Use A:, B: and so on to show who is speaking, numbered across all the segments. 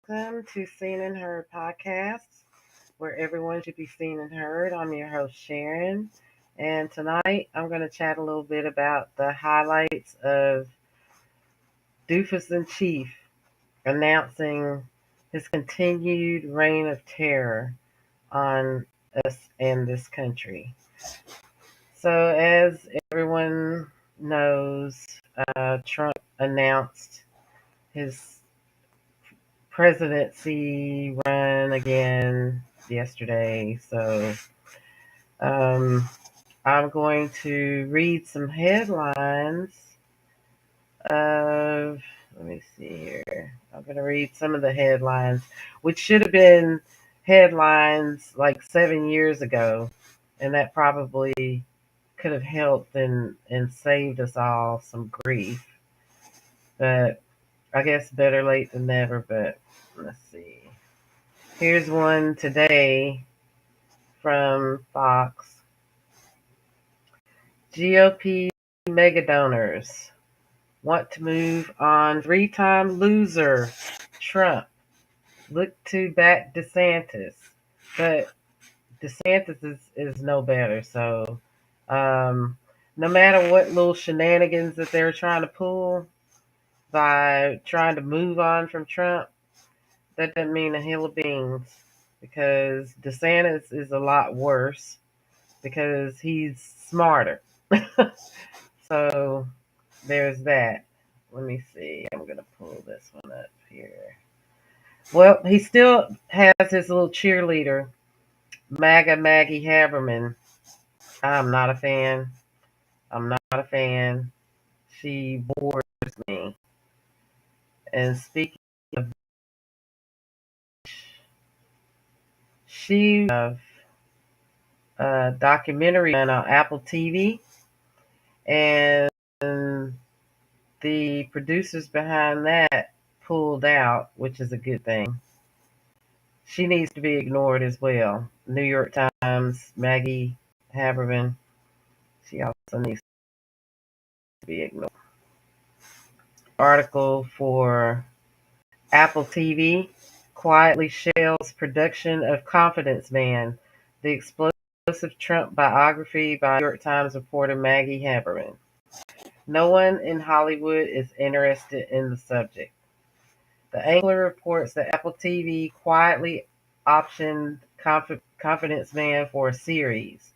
A: Welcome to Seen and Heard podcast, where everyone should be seen and heard. I'm your host, Sharon, and tonight I'm going to chat a little bit about the highlights of Doofus in Chief announcing his continued reign of terror on us and this country. So, as everyone knows, Trump announced his presidency run again yesterday. So um, I'm going to read some headlines of, let me see here. I'm going to read some of the headlines, which should have been headlines like 7 years ago. And that probably could have helped and saved us all some grief. But I guess better late than never. But let's see. Here's one today from Fox. GOP mega donors want to move on three-time loser Trump. Look to back DeSantis. But DeSantis is no better. So no matter what little shenanigans that they're trying to pull by trying to move on from Trump, that doesn't mean a hill of beans, because DeSantis is a lot worse because he's smarter. So there's that. Let me see. I'm going to pull this one up here. Well, he still has his little cheerleader, MAGA Maggie Haberman. I'm not a fan. I'm not a fan. She bores me. And speaking of, she of a documentary on Apple TV, and the producers behind that pulled out, which is a good thing. She needs to be ignored as well. New York Times, Maggie Haberman, she also needs to be ignored. Article for Apple TV quietly shells production of Confidence Man, the explosive Trump biography by New York Times reporter Maggie Haberman. No one in Hollywood is interested in the subject. The Angler reports that Apple TV quietly optioned Confidence Man for a series.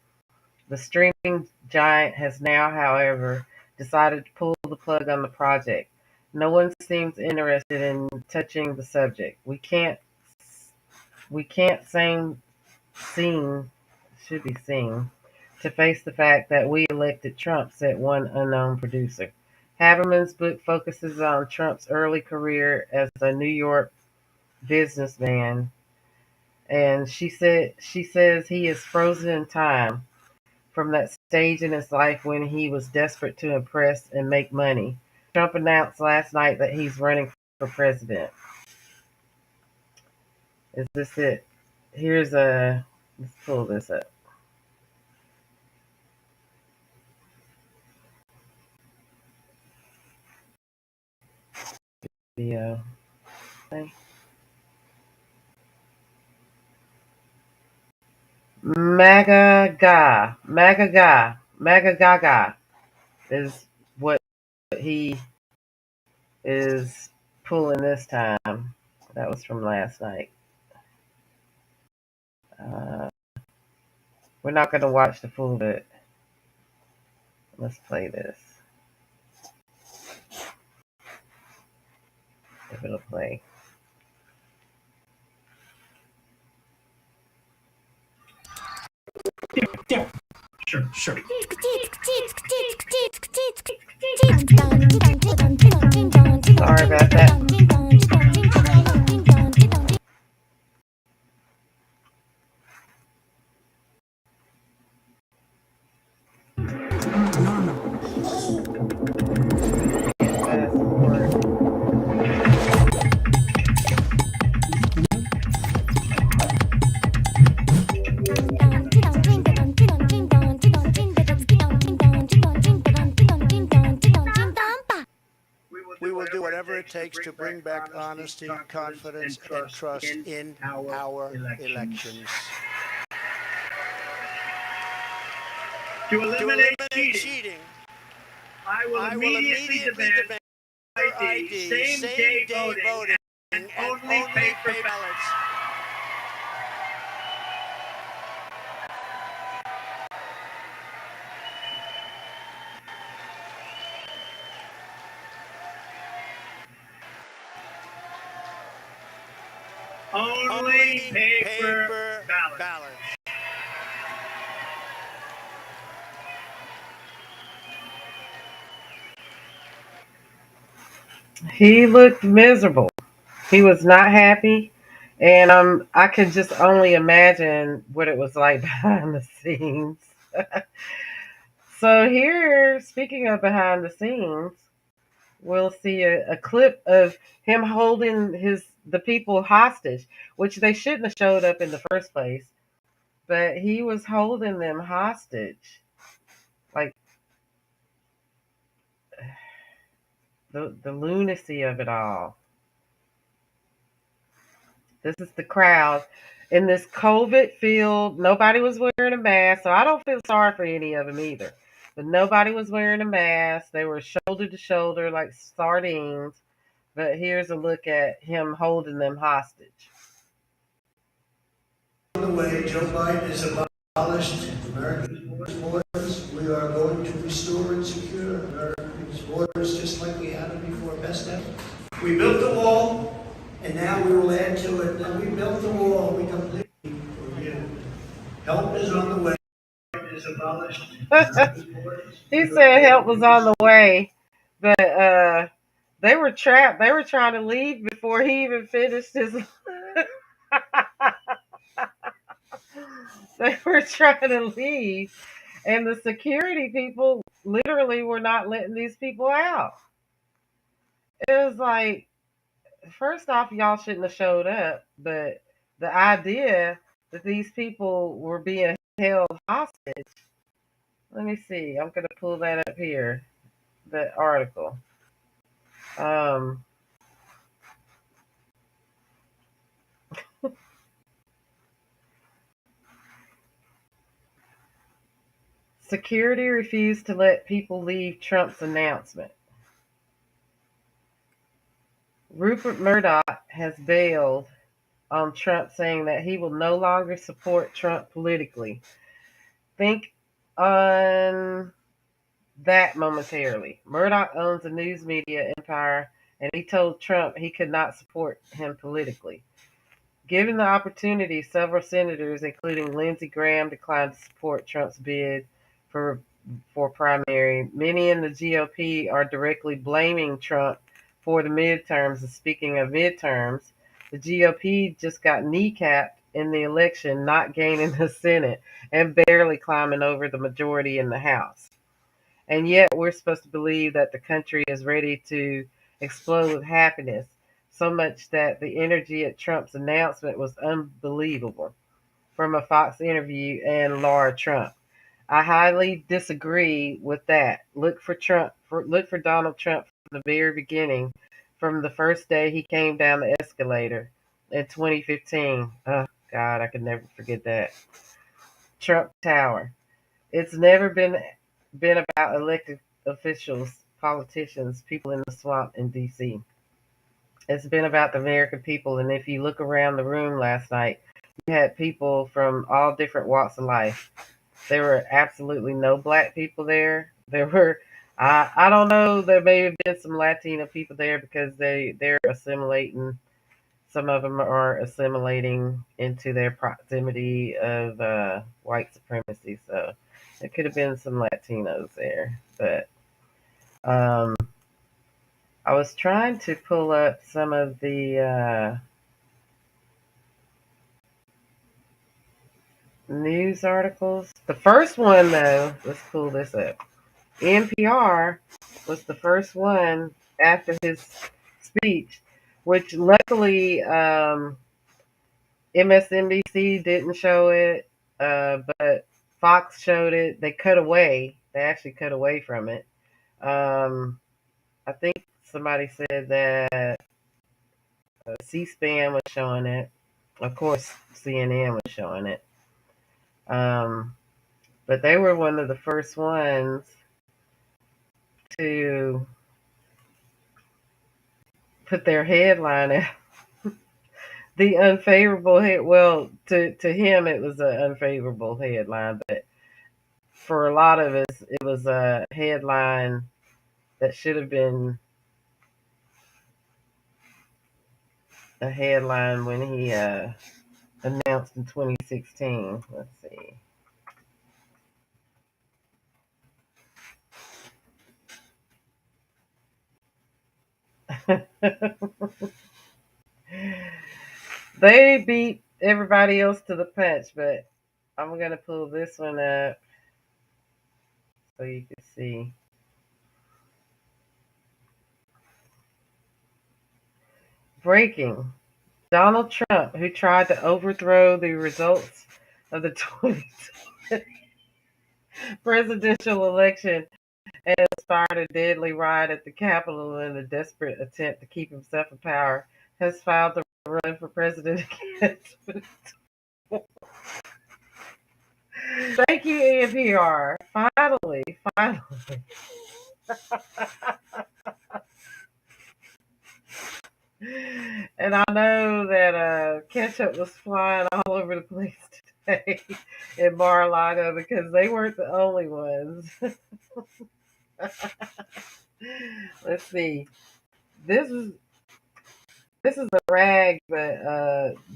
A: The streaming giant has now, however, decided to pull the plug on the project. No one seems interested in touching the subject. Should be seen to face the fact that we elected Trump, said one unknown producer. Haberman's book focuses on Trump's early career as a New York businessman, and she says he is frozen in time from that stage in his life when he was desperate to impress and make money. Trump announced last night that he's running for president. Is this it? Let's pull this up. Video. MAGA Gaga is what he is pulling this time. That was from last night. We're not going to watch the full bit. Let's play this. If it'll play.
B: Yeah, sure.
A: Sorry about that.
C: We will do whatever
B: it takes to bring back honesty, confidence, and trust in our elections. To eliminate cheating, I will immediately demand voter ID, same-day voting, and only paper ballots. Only paper ballots.
A: He looked miserable. He was not happy, and I could just only imagine what it was like behind the scenes. So here, speaking of behind the scenes, we'll see a clip of him holding the people hostage, which they shouldn't have showed up in the first place, but he was holding them hostage. Like the lunacy of it all. This is the crowd in this COVID field. Nobody was wearing a mask, so I don't feel sorry for any of them either. But nobody was wearing a mask. They were shoulder to shoulder like sardines. But here's a look at him holding them hostage.
C: On the way, Joe Biden has abolished America's borders. We are going to restore and secure America's borders just like we had them before. Best ever. We built the wall, and now we will add to it. Now we built the wall. We completely for you. Help is on the way. Is abolished.
A: He said help was on the way, but they were trapped. They were trying to leave before he even finished his. They were trying to leave, and the security people literally were not letting these people out. It was like, first off, y'all shouldn't have showed up, but the idea that these people were being held hostage. Let me see. I'm going to pull that up here, the article. Um, Security refused to let people leave Trump's announcement. Rupert Murdoch has bailed on Trump, saying that he will no longer support Trump politically. Think on that momentarily. Murdoch owns a news media empire, and he told Trump he could not support him politically. Given the opportunity, several senators, including Lindsey Graham, declined to support Trump's bid for primary. Many in the GOP are directly blaming Trump for the midterms. And speaking of midterms, the GOP just got kneecapped in the election, not gaining the Senate and barely climbing over the majority in the House. And yet we're supposed to believe that the country is ready to explode with happiness, so much that the energy at Trump's announcement was unbelievable. From a Fox interview and Laura Trump. I highly disagree with that. Look for Donald Trump from the very beginning, from the first day he came down the escalator in 2015. Oh God, I could never forget that. Trump Tower. It's never been about elected officials, politicians, people in the swamp in DC. It's been about the American people, and if you look around the room last night, you had people from all different walks of life. There were absolutely no black people there. There were, I don't know, there may have been some Latino people there because they're assimilating. Some of them are assimilating into their proximity of white supremacy. So there could have been some Latinos there, but um, I was trying to pull up some of the news articles. The first one, though, let's pull this up. NPR was the first one after his speech, which luckily MSNBC didn't show it, but Fox showed it. They cut away. They actually cut away from it. I think somebody said that C-SPAN was showing it. Of course, CNN was showing it. But they were one of the first ones to put their headline out. The unfavorable head. Well, to him, it was an unfavorable headline, but for a lot of us, it was a headline that should have been a headline when he announced in 2016. Let's see. They beat everybody else to the punch, but I'm going to pull this one up so you can see. Breaking. Donald Trump, who tried to overthrow the results of the 2020 presidential election and inspired a deadly riot at the Capitol in a desperate attempt to keep himself in power, has filed to run for president again. Thank you, NPR. Finally. And I know that ketchup was flying all over the place today in Mar-a-Lago because they weren't the only ones. Let's see. This is a rag, but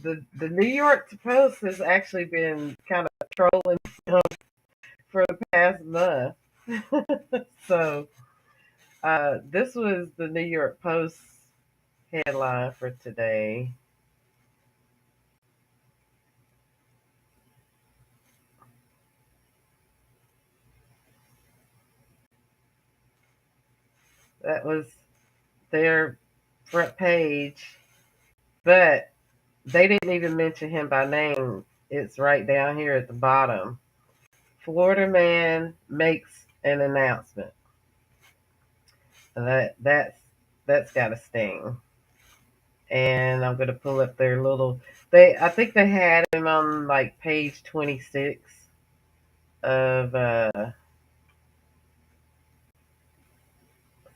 A: the New York Post has actually been kind of trolling him for the past month. So this was the New York Post headline for today. That was their front page, but they didn't even mention him by name. It's right down here at the bottom. Florida man makes an announcement. That's got to sting. And I'm gonna pull up their little. I think they had him on like page 26 of.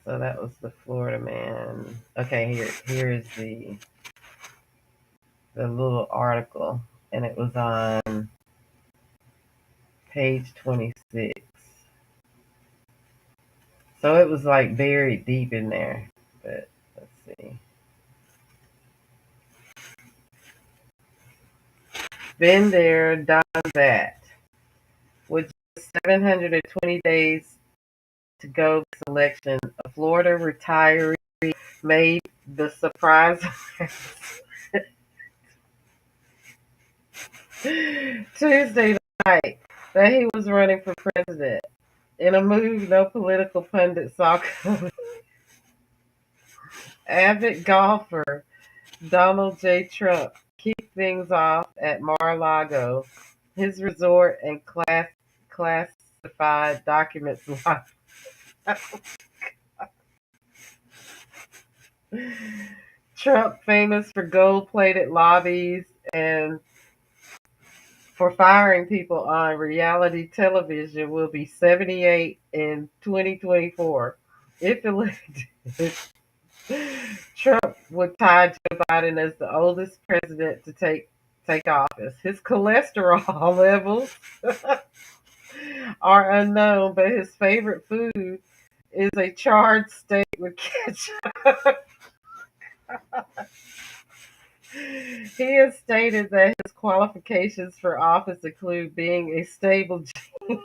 A: So that was the Florida man. Okay, here is the little article, and it was on page 26. So it was like buried deep in there. But let's see. Been there, done that. With just 720 days to go this election, a Florida retiree made the surprise Tuesday night that he was running for president. In a move no political pundit saw coming, avid golfer Donald J. Trump kicked things off at Mar-a-Lago, his resort and classified documents live. Trump, famous for gold-plated lobbies and for firing people on reality television, will be 78 in 2024. If elected, Trump would tie Joe Biden as the oldest president to take office. His cholesterol levels are unknown, but his favorite food is a charred steak with ketchup. He has stated that his qualifications for office include being a stable genius.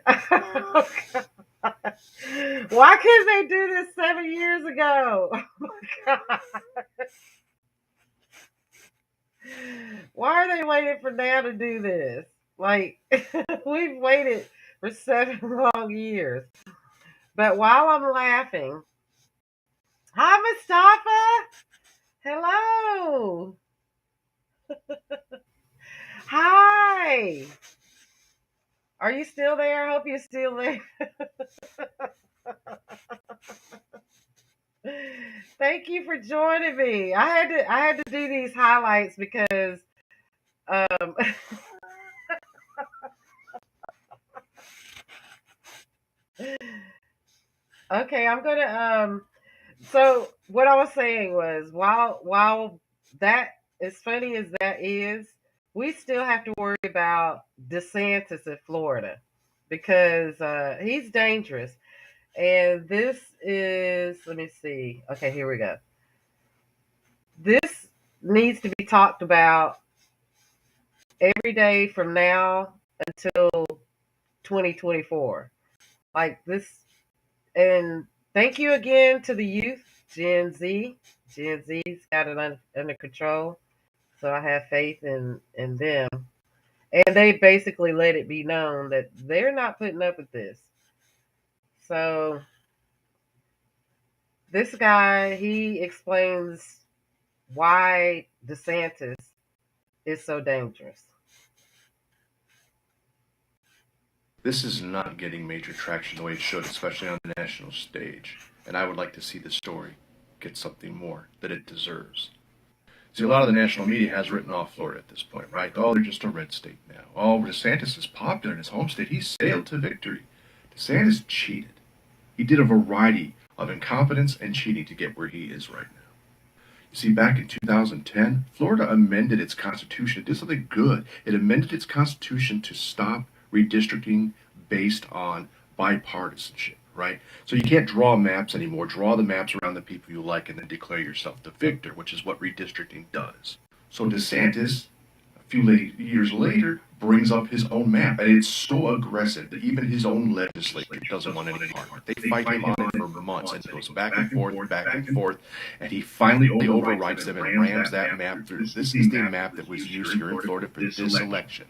A: Oh, God. Why couldn't they do this 7 years ago? Oh my God. Why are they waiting for now to do this? Like, we've waited for 7 long years. But while I'm laughing, hi, Mustafa. Hello. Hi. Are you still there? I hope you're still there. Thank you for joining me. I had to do these highlights because um okay, I'm gonna so what I was saying was while that as funny as that is, we still have to worry about DeSantis in Florida because he's dangerous. And this is, let me see. Okay, here we go. This needs to be talked about every day from now until 2024. Like this, and thank you again to the youth, Gen Z. Gen Z's got it under control, so I have faith in them. And they basically let it be known that they're not putting up with this. So this guy, he explains why DeSantis is so dangerous.
D: This is not getting major traction the way it should, especially on the national stage. And I would like to see the story get something more that it deserves. See, a lot of the national media has written off Florida at this point, right? Oh, they're just a red state now. Oh, DeSantis is popular in his home state. He sailed to victory. DeSantis cheated. He did a variety of incompetence and cheating to get where he is right now. You see, back in 2010, Florida amended its constitution. It did something good. It amended its constitution to stop redistricting based on bipartisanship, right? So you can't draw maps anymore. Draw the maps around the people you like and then declare yourself the victor, which is what redistricting does. So DeSantis, a few years later, brings up his own map, and it's so aggressive that even his own legislature doesn't want any part of it. They fight him on it for months, and it goes back and forth, and he finally overrides them and rams that map through. This is the map that was used here in Florida for this election.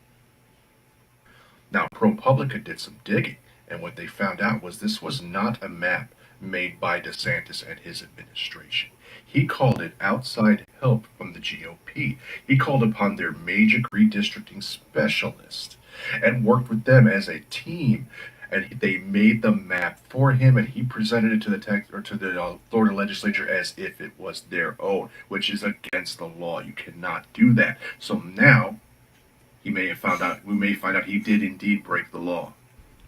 D: Now, ProPublica did some digging, and what they found out was this was not a map made by DeSantis and his administration. He called it outside help from the GOP. He called upon their major redistricting specialist and worked with them as a team. And they made the map for him, and he presented it to the Florida legislature as if it was their own, which is against the law. You cannot do that. So now we may find out he did indeed break the law.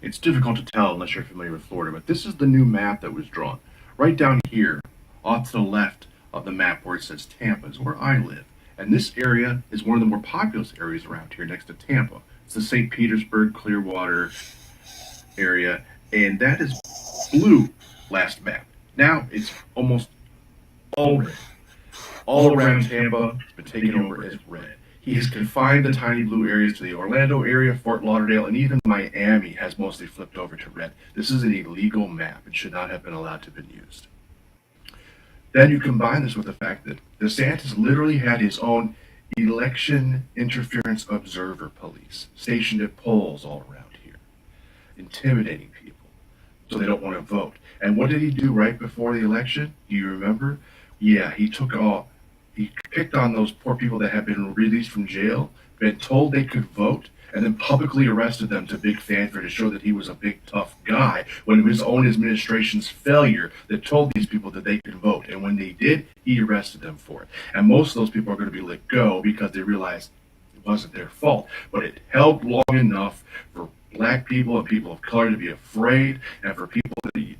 D: It's difficult to tell unless you're familiar with Florida, but this is the new map that was drawn. Right down here, off to the left of the map where it says Tampa is where I live. And this area is one of the more populous areas around here next to Tampa. It's the St. Petersburg, Clearwater area, and that is blue last map. Now it's almost all red. All around Tampa, it's been taken over as red. He has confined the tiny blue areas to the Orlando area, Fort Lauderdale, and even Miami has mostly flipped over to red. This is an illegal map. It should not have been allowed to have been used. Then you combine this with the fact that DeSantis literally had his own election interference observer police stationed at polls all around here, intimidating people so they don't want to vote. And what did he do right before the election? Do you remember? Yeah, he picked on those poor people that had been released from jail, been told they could vote, and then publicly arrested them to big fanfare to show that he was a big tough guy when it was his own administration's failure that told these people that they could vote. And when they did, he arrested them for it. And most of those people are going to be let go because they realized it wasn't their fault. But it held long enough for black people and people of color to be afraid, and for people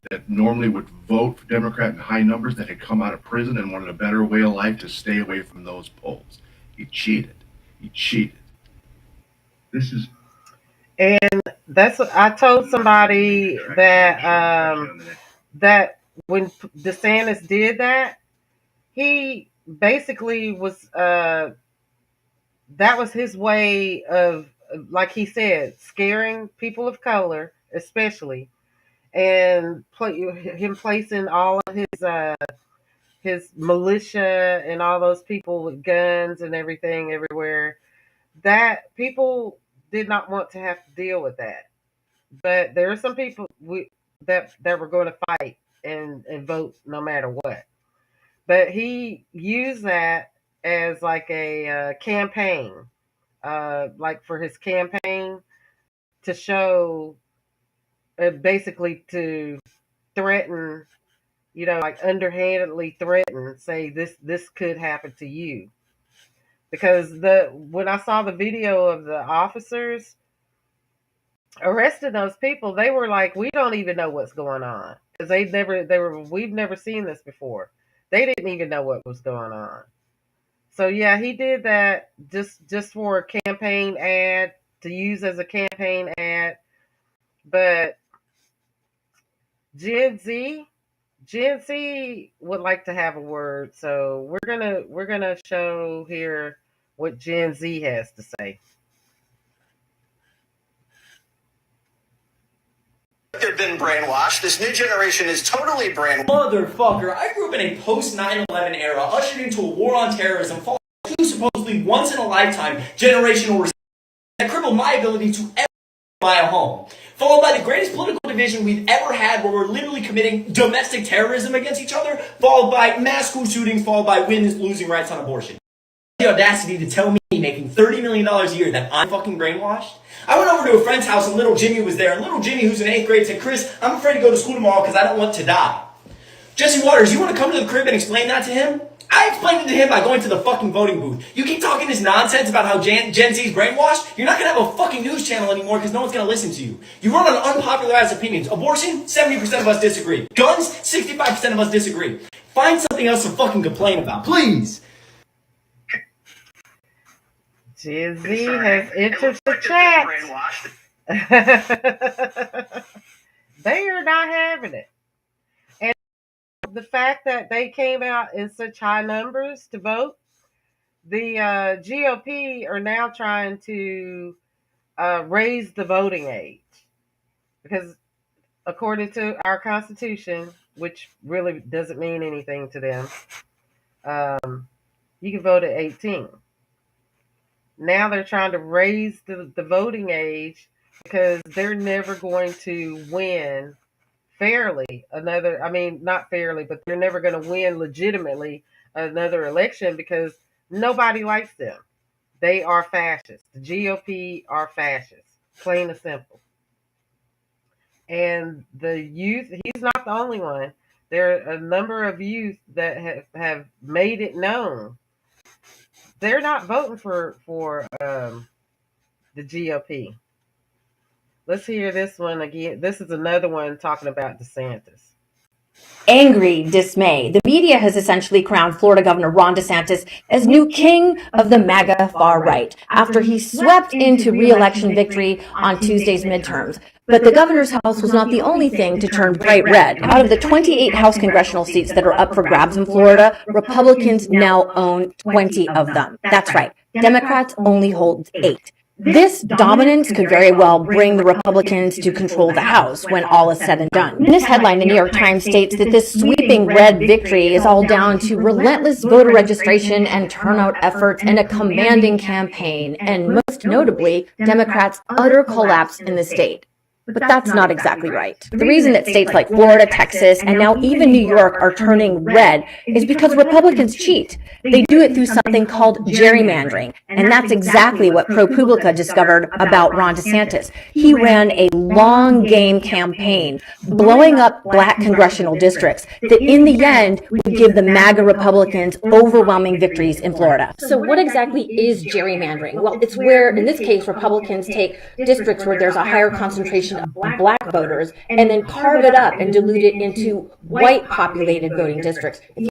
D: that normally would vote for Democrat in high numbers that had come out of prison and wanted a better way of life to stay away from those polls. He cheated. He cheated. This is
A: And that's what I told somebody that when DeSantis did that, he basically was that was his way of, like he said, scaring people of color, especially, and him placing all of his militia and all those people with guns and everything everywhere. That people did not want to have to deal with that. But there are some people that were going to fight and vote no matter what. But he used that as like a campaign, like for his campaign to show, basically to threaten, like underhandedly threaten, say this could happen to you. Because when I saw the video of the officers arresting those people, they were like, we don't even know what's going on, because we've never seen this before. They didn't even know what was going on. So yeah, he did that just for a campaign ad, to use as a campaign ad. But Gen Z would like to have a word, so we're gonna show here what Gen Z has to say.
E: They've been brainwashed. This new generation is totally brainwashed.
F: Motherfucker, I grew up in a post 9/11 era, ushered into a war on terrorism, followed by two supposedly once in a lifetime generational that crippled my ability to ever buy a home. Followed by the greatest political division we've ever had, where we're literally committing domestic terrorism against each other, followed by mass school shootings, followed by women losing rights on abortion. The audacity to tell me making $30 million a year that I'm fucking brainwashed? I went over to a friend's house and little Jimmy was there, and little Jimmy, who's in 8th grade, said, Chris, I'm afraid to go to school tomorrow because I don't want to die. Jesse Waters, you want to come to the crib and explain that to him? I explained it to him by going to the fucking voting booth. You keep talking this nonsense about how Gen Z's brainwashed, you're not going to have a fucking news channel anymore because no one's going to listen to you. You run on unpopular ass opinions. Abortion, 70% of us disagree. Guns, 65% of us disagree. Find something else to fucking complain about, please.
A: Gen Z has entered the chat. They are not having it. And the fact that they came out in such high numbers to vote, the GOP are now trying to raise the voting age. Because according to our Constitution, which really doesn't mean anything to them, you can vote at 18. Now they're trying to raise the voting age because they're never going to win fairly not fairly, but they're never going to win legitimately another election because nobody likes them. They are fascists. The GOP are fascists, plain and simple. And the youth, he's not the only one. There are a number of youth that have made it known they're not voting for the GOP. Let's hear this one again. This is another one talking about DeSantis.
G: Angry dismay. The media has essentially crowned Florida Governor Ron DeSantis as new king of the MAGA far right after he swept into re-election victory on Tuesday's midterms. But the governor's house was not the only thing to turn bright red. Out of the 28 House congressional seats that are up for grabs in Florida, Republicans now own 20 of them. That's right. Democrats only hold 8. This dominance could very well bring the Republicans to control the House when all is said and done. In this headline, the New York Times states that this sweeping red victory is all down to relentless voter registration and turnout efforts and a commanding campaign, and most notably, Democrats' utter collapse in the state. But that's not exactly right. The reason that states like Florida, Texas, and now even New York are turning red is because Republicans cheat. They do it through something called gerrymandering, and that's exactly what ProPublica discovered about Ron DeSantis. He ran a long game campaign, blowing up black congressional districts that in the end would give the MAGA Republicans overwhelming victories in Florida. So what exactly is gerrymandering? Well, it's where, in this case, Republicans take districts where there's a higher concentration of black voters and then carve it up and dilute it into white populated voting districts. If you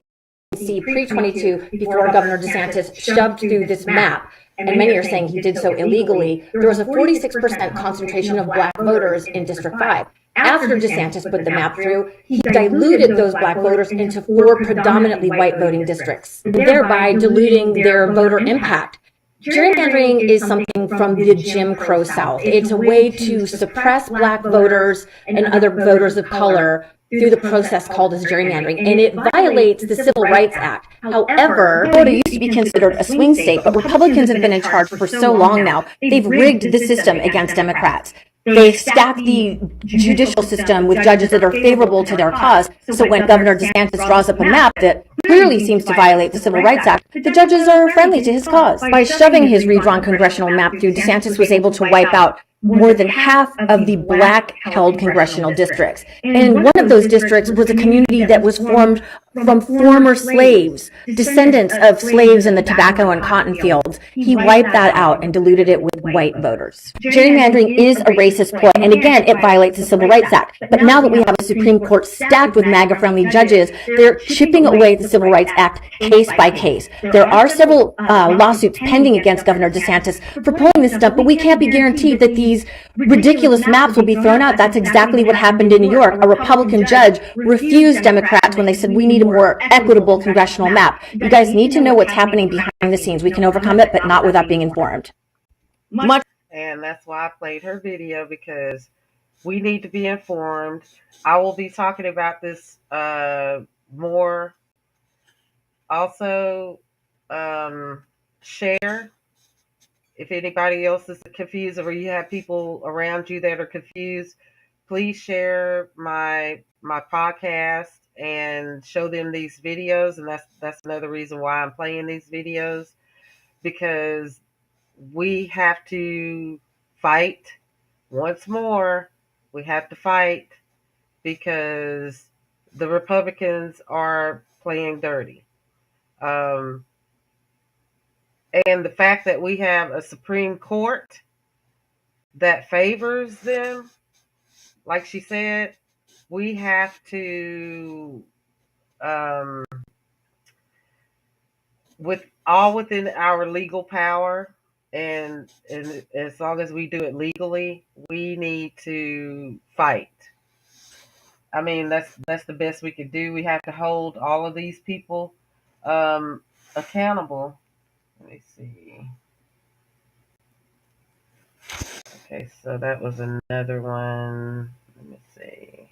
G: can see pre-22, before Governor DeSantis shoved through this map, and many are saying he did so illegally, there was a 46% concentration of black voters in District 5. After DeSantis put the map through, he diluted those black voters into 4 predominantly white voting districts, thereby diluting their voter impact. Gerrymandering is something from the Jim Crow South. It's a way to suppress black voters and other voters of color through the process called as gerrymandering, and it violates the Civil Rights Act. However, Florida used to be considered a swing state, but Republicans have been in charge for so long now, they've rigged the system against Democrats. they've stacked the judicial system with judges that are favorable to their cause. So when Governor DeSantis draws up a map that clearly seems to violate the Civil Rights Act, the judges are friendly to his cause. By shoving his redrawn congressional map through, DeSantis was able to wipe out more than half of the black-held congressional districts. And one of those districts was a community that was formed from former slaves, descendants of slaves in the tobacco and cotton fields. He wiped that out and diluted it with white voters. Gerrymandering is a racist ploy, and again, it violates the Civil Rights Act. But now that we have a Supreme Court stacked with MAGA-friendly judges, they're chipping away at the Civil Rights Act case by case. There are several lawsuits pending against Governor DeSantis for pulling this stuff, but we can't be guaranteed that these ridiculous maps will be thrown out. That's exactly what happened in New York. A Republican judge refused Democrats when they said we need a more equitable congressional map. You guys need to know what's happening behind the scenes. We can overcome it, but not without being informed.
A: And that's why I played her video, because we need to be informed. I will be talking about this more. Also, share. If anybody else is confused, or you have people around you that are confused, please share my podcast and show them these videos. And that's another reason why I'm playing these videos, because we have to fight once more. We have to fight because the Republicans are playing dirty. And the fact that we have a Supreme Court that favors them, like she said, we have to, within our legal power, and as long as we do it legally, we need to fight. I mean, that's the best we could do. We have to hold all of these people accountable. Let me see. Okay, so that was another one. Let me see.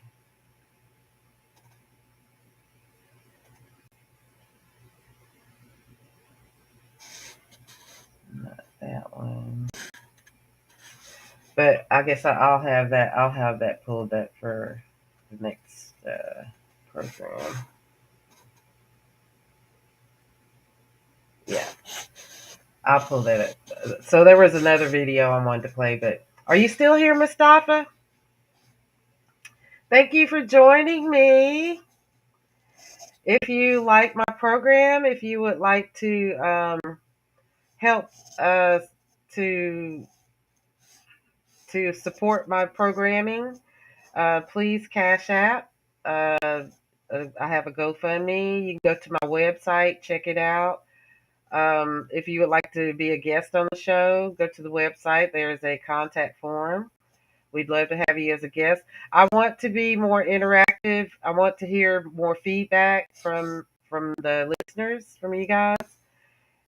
A: Not that one. But I guess I'll have that. I'll have that pulled up for the next program. Yeah, I'll pull that up. So there was another video I wanted to play, but are you still here, Mustafa? Thank you for joining me. If you like my program, if you would like to help us to support my programming, please Cash App. I have a GoFundMe. You can go to my website, check it out. If you would like to be a guest on the show, go to the website. There is a contact form. We'd love to have you as a guest. I want to be more interactive. I want to hear more feedback from the listeners, from you guys.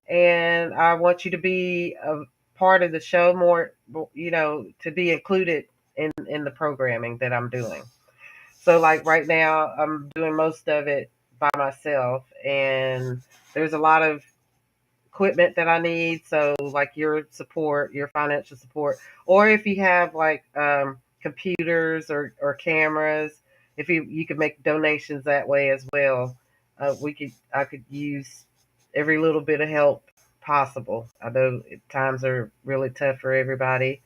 A: And I want you to be a part of the show more, to be included in the programming that I'm doing. So like right now, I'm doing most of it by myself, and there's a lot of equipment that I need. So like your support, your financial support, or if you have like computers or cameras, if you could make donations that way as well, I could use every little bit of help possible. I know times are really tough for everybody,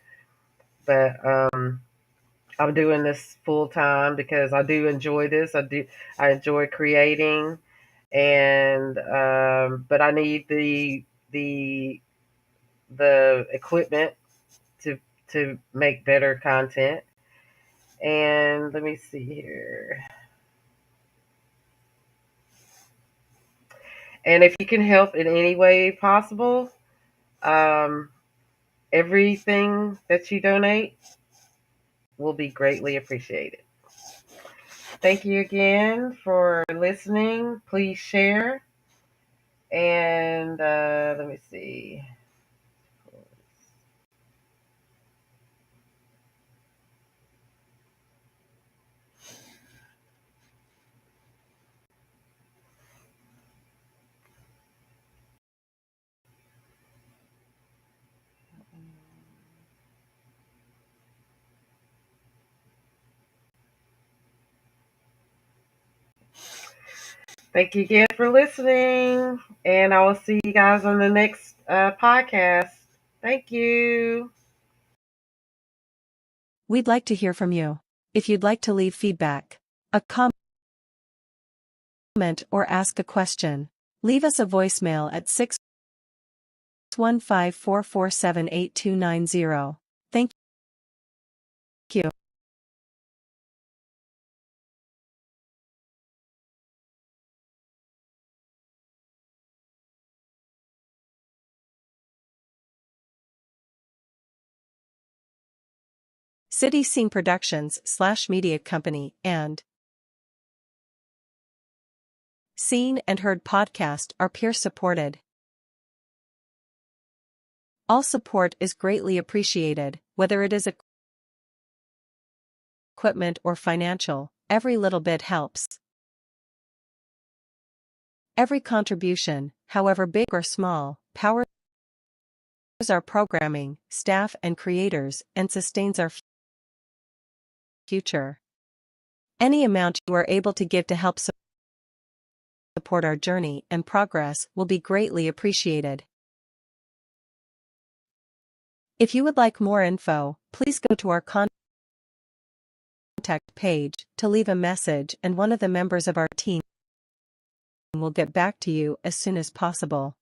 A: but I'm doing this full time because I do enjoy this. I enjoy creating, and but I need the equipment to make better content. And let me see here. And if you can help in any way possible, everything that you donate will be greatly appreciated. Thank you again for listening. Please share. And let me see. Thank you again for listening, and I will see you guys on the next podcast. Thank you.
H: We'd like to hear from you. If you'd like to leave feedback, a comment, or ask a question, leave us a voicemail at 615-447-8290. Thank you. City Scene Productions / Media Company and Seen and Heard podcast are peer supported. All support is greatly appreciated, whether it is equipment or financial. Every little bit helps. Every contribution, however big or small, powers our programming, staff and creators, and sustains our future. Any amount you are able to give to help support our journey and progress will be greatly appreciated. If you would like more info, please go to our contact page to leave a message, and one of the members of our team will get back to you as soon as possible.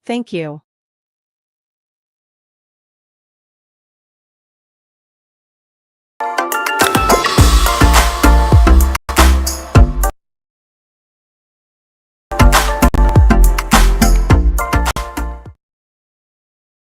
H: Thank you.